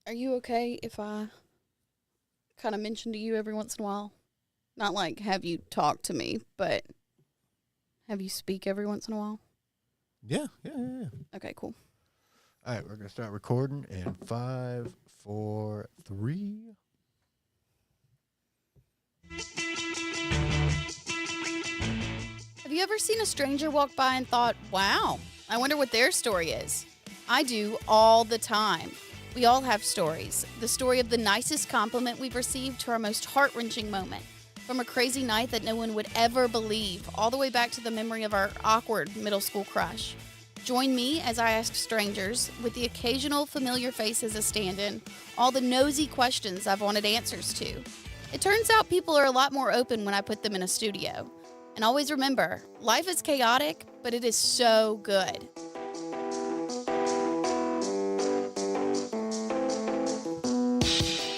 Are you okay if I kind of mention to you every once in a while? Not like have you talk to me, but have you speak every once in a while? Yeah. Okay, cool. All right, we're going to start recording in 5, 4, 3. Have you ever seen a stranger walk by and thought, wow, I wonder what their story is? I do all the time. We all have stories. The story of the nicest compliment we've received to our most heart-wrenching moment. From a crazy night that no one would ever believe, all the way back to the memory of our awkward middle school crush. Join me as I ask strangers, with the occasional familiar face as a stand-in, all the nosy questions I've wanted answers to. It turns out people are a lot more open when I put them in a studio. And always remember, life is chaotic, but it is so good.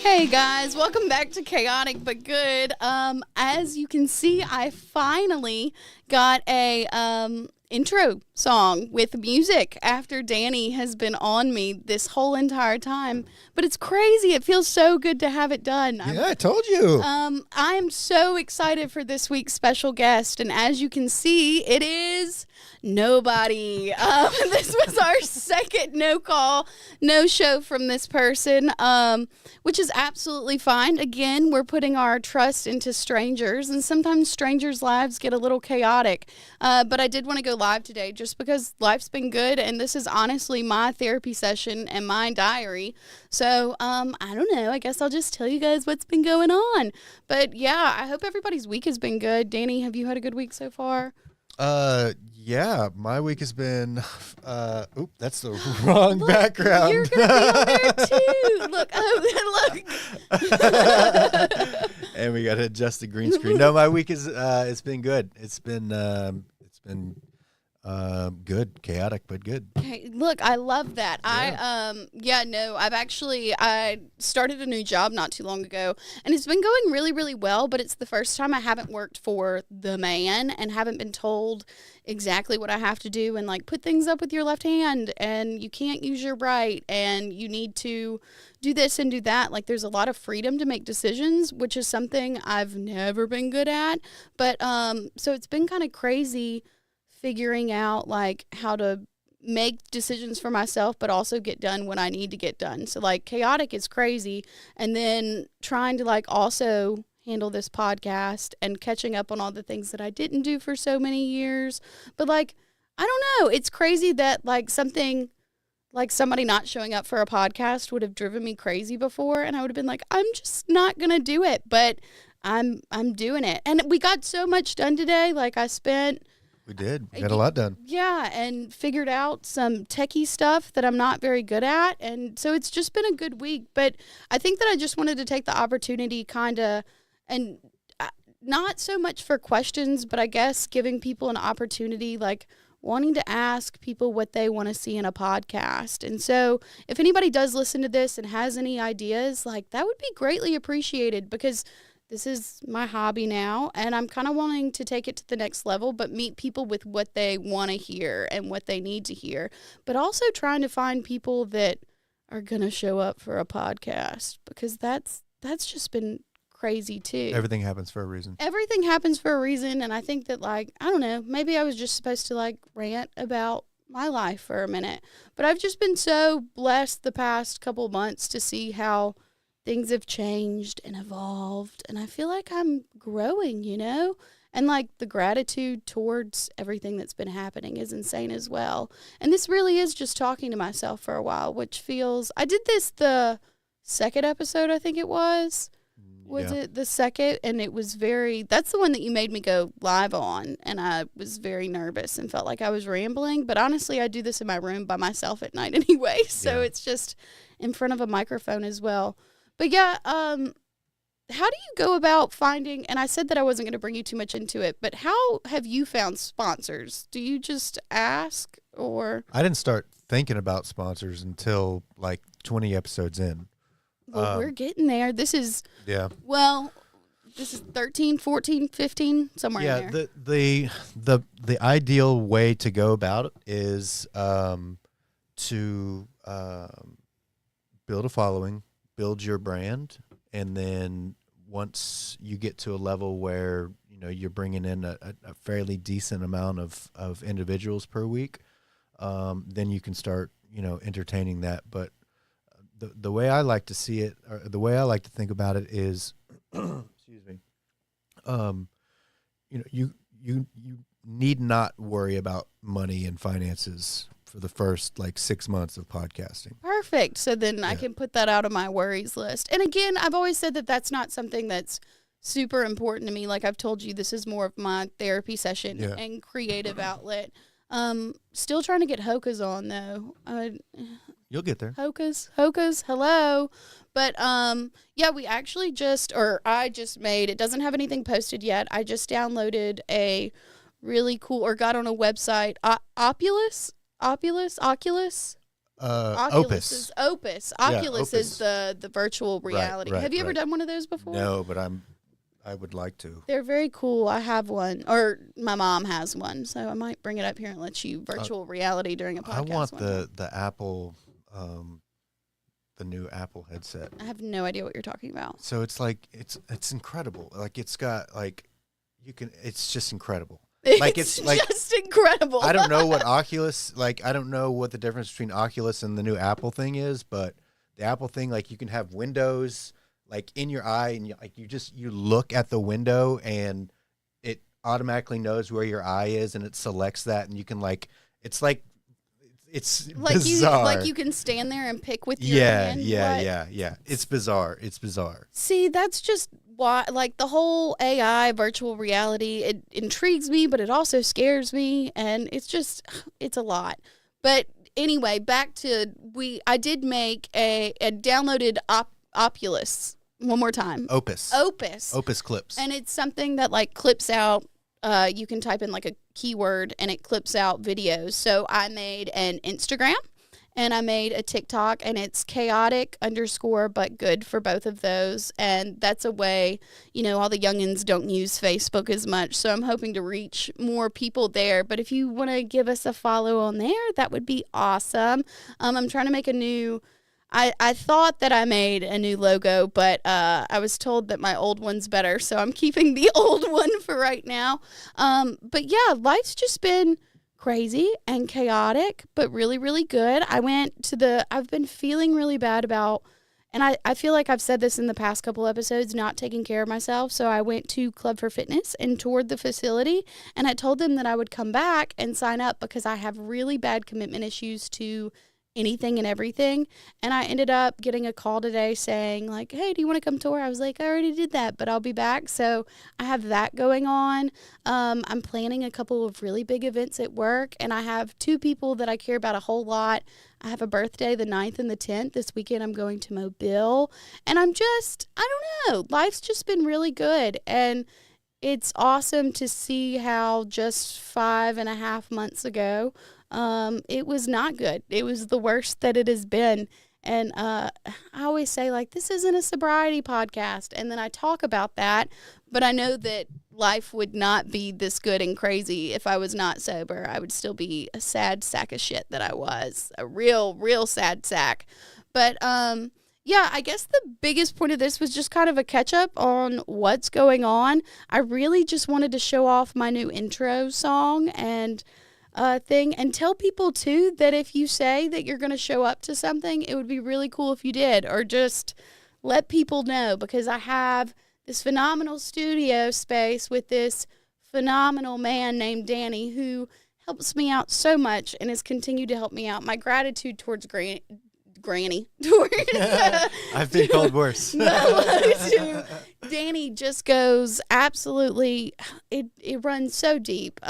Hey guys, welcome back to Chaotic But Good. As you can see, I finally got a intro song with music after Danny has been on me this whole entire time. But it's crazy. It feels so good to have it done. Yeah, I told you. I am so excited for this week's special guest, and as you can see, it is nobody. This was our second no call, no show from this person, which is absolutely fine. Again, we're putting our trust into strangers, and sometimes strangers' lives get a little chaotic. But I did want to go live today just because life's been good, and this is honestly my therapy session and my diary. So, I don't know. I guess I'll just tell you guys what's been going on. But yeah, I hope everybody's week has been good. Danny, have you had a good week so far? Yeah, my week has been, that's the wrong background. You're going to be on there too. Look. And we got to adjust the green screen. No, my week is, it's been good. It's been good, chaotic, but good. Okay, look, I love that. Yeah. I started a new job not too long ago, and it's been going really, really well, but it's the first time I haven't worked for the man and haven't been told exactly what I have to do and like put things up with your left hand and you can't use your right and you need to do this and do that. Like there's a lot of freedom to make decisions, which is something I've never been good at. But so it's been kind of crazy figuring out like how to make decisions for myself but also get done when I need to get done. So like chaotic is crazy, and then trying to like also handle this podcast and catching up on all the things that I didn't do for so many years. But like I don't know, it's crazy that like something like somebody not showing up for a podcast would have driven me crazy before, and I would have been like, I'm just not gonna do it, but I'm doing it. And we got so much done today. Like We did. We got a lot done. Yeah, and figured out some techie stuff that I'm not very good at. And so it's just been a good week. But I think that I just wanted to take the opportunity kind of, and not so much for questions, but I guess giving people an opportunity, like wanting to ask people what they want to see in a podcast. And so if anybody does listen to this and has any ideas, like that would be greatly appreciated, because this is my hobby now, and I'm kind of wanting to take it to the next level, but meet people with what they want to hear and what they need to hear, but also trying to find people that are going to show up for a podcast, because that's just been crazy too. Everything happens for a reason. Everything happens for a reason, and I think that, like, I don't know, maybe I was just supposed to, like, rant about my life for a minute, but I've just been so blessed the past couple months to see how things have changed and evolved, and I feel like I'm growing, you know? And like the gratitude towards everything that's been happening is insane as well. And this really is just talking to myself for a while, which feels, I did this the second episode, I think it was. Was it the second? And it was that's the one that you made me go live on, and I was very nervous and felt like I was rambling. But honestly, I do this in my room by myself at night anyway, so It's just in front of a microphone as well. But yeah, how do you go about finding, and I said that I wasn't going to bring you too much into it, but how have you found sponsors? Do you just ask, or? I didn't start thinking about sponsors until like 20 episodes in. Well, we're getting there. This is, this is 13, 14, 15, somewhere in there. The ideal way to go about it is to build a following, build your brand, and then once you get to a level where you're bringing in a fairly decent amount of individuals per week, then you can start entertaining that. But the way I like to see it, or the way I like to think about it is, excuse me, you need not worry about money and finances for the first 6 months of podcasting. Perfect. So then I can put that out of my worries list. And again, I've always said that that's not something that's super important to me. Like I've told you, this is more of my therapy session and creative outlet. Still trying to get Hoka's on though. You'll get there. Hoka's, hello. But we actually I just made, it doesn't have anything posted yet. I just downloaded a really cool, or got on a website, Oculus. Opus. Opus. Oculus is the virtual reality. Right, have you ever done one of those before? No, but I would like to. They're very cool. I have one, or my mom has one, so I might bring it up here and let you virtual reality during a podcast. I want the Apple, the new Apple headset. I have no idea what you're talking about. So it's it's incredible. It's got it's just incredible. It's just incredible. I don't know what Oculus, I don't know what the difference between Oculus and the new Apple thing is, but the Apple thing, you can have windows in your eye, and you look at the window and it automatically knows where your eye is, and it selects that, and you can it's bizarre. You can stand there and pick with your hand. Yeah. It's bizarre. See, that's just why, the whole AI virtual reality, it intrigues me, but it also scares me, and it's a lot. But anyway, back to, I did make a downloaded Oculus one more time. Opus clips. And it's something that clips out. You can type in a keyword and it clips out videos. So I made an Instagram and I made a TikTok, and it's chaotic _ but good for both of those. And that's a way, all the youngins don't use Facebook as much. So I'm hoping to reach more people there. But if you want to give us a follow on there, that would be awesome. I'm trying to make a new, I thought that I made a new logo, but I was told that my old one's better, so I'm keeping the old one for right now. But yeah, life's just been crazy and chaotic, but really, really good. I've been feeling really bad about, and I feel like I've said this in the past couple episodes, not taking care of myself. So I went to Club for Fitness and toured the facility, and I told them that I would come back and sign up because I have really bad commitment issues to anything and everything. And I ended up getting a call today saying hey, do you want to come tour? I was I already did that, but I'll be back. So I have that going on. I'm planning a couple of really big events at work, and I have 2 people that I care about a whole lot. I have a birthday the 9th and the 10th. This weekend I'm going to Mobile, and I don't know. Life's just been really good, and it's awesome to see how just 5.5 months ago, it was not good. It was the worst that it has been. And I always say, this isn't a sobriety podcast. And then I talk about that. But I know that life would not be this good and crazy if I was not sober. I would still be a sad sack of shit that I was. A real, real sad sack. But yeah, I guess the biggest point of this was just kind of a catch up on what's going on. I really just wanted to show off my new intro song and thing, and tell people too that if you say that you're going to show up to something, it would be really cool if you did, or just let people know, because I have this phenomenal studio space with this phenomenal man named Danny who helps me out so much and has continued to help me out. My gratitude towards Granny. I've been called worse. Danny just goes absolutely, it runs so deep.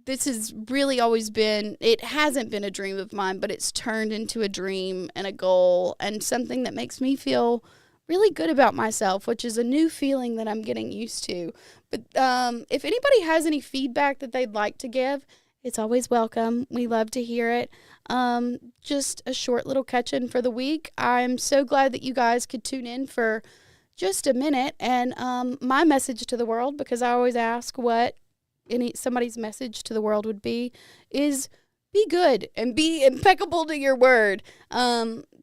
This has really always been, it hasn't been a dream of mine, but it's turned into a dream and a goal and something that makes me feel really good about myself, which is a new feeling that I'm getting used to. But if anybody has any feedback that they'd like to give, it's always welcome. We love to hear it. Just a short little catch-in for the week. I'm so glad that you guys could tune in for just a minute. And my message to the world, because I always ask what somebody's message to the world would be, is be good and be impeccable to your word.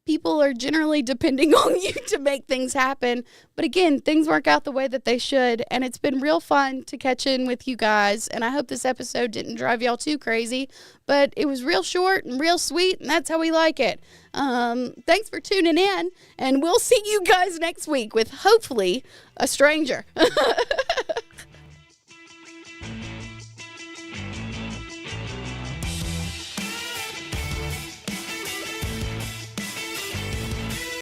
people are generally depending on you to make things happen. But again, things work out the way that they should. And it's been real fun to catch in with you guys. And I hope this episode didn't drive y'all too crazy. But it was real short and real sweet. And that's how we like it. Thanks for tuning in. And we'll see you guys next week with hopefully a stranger.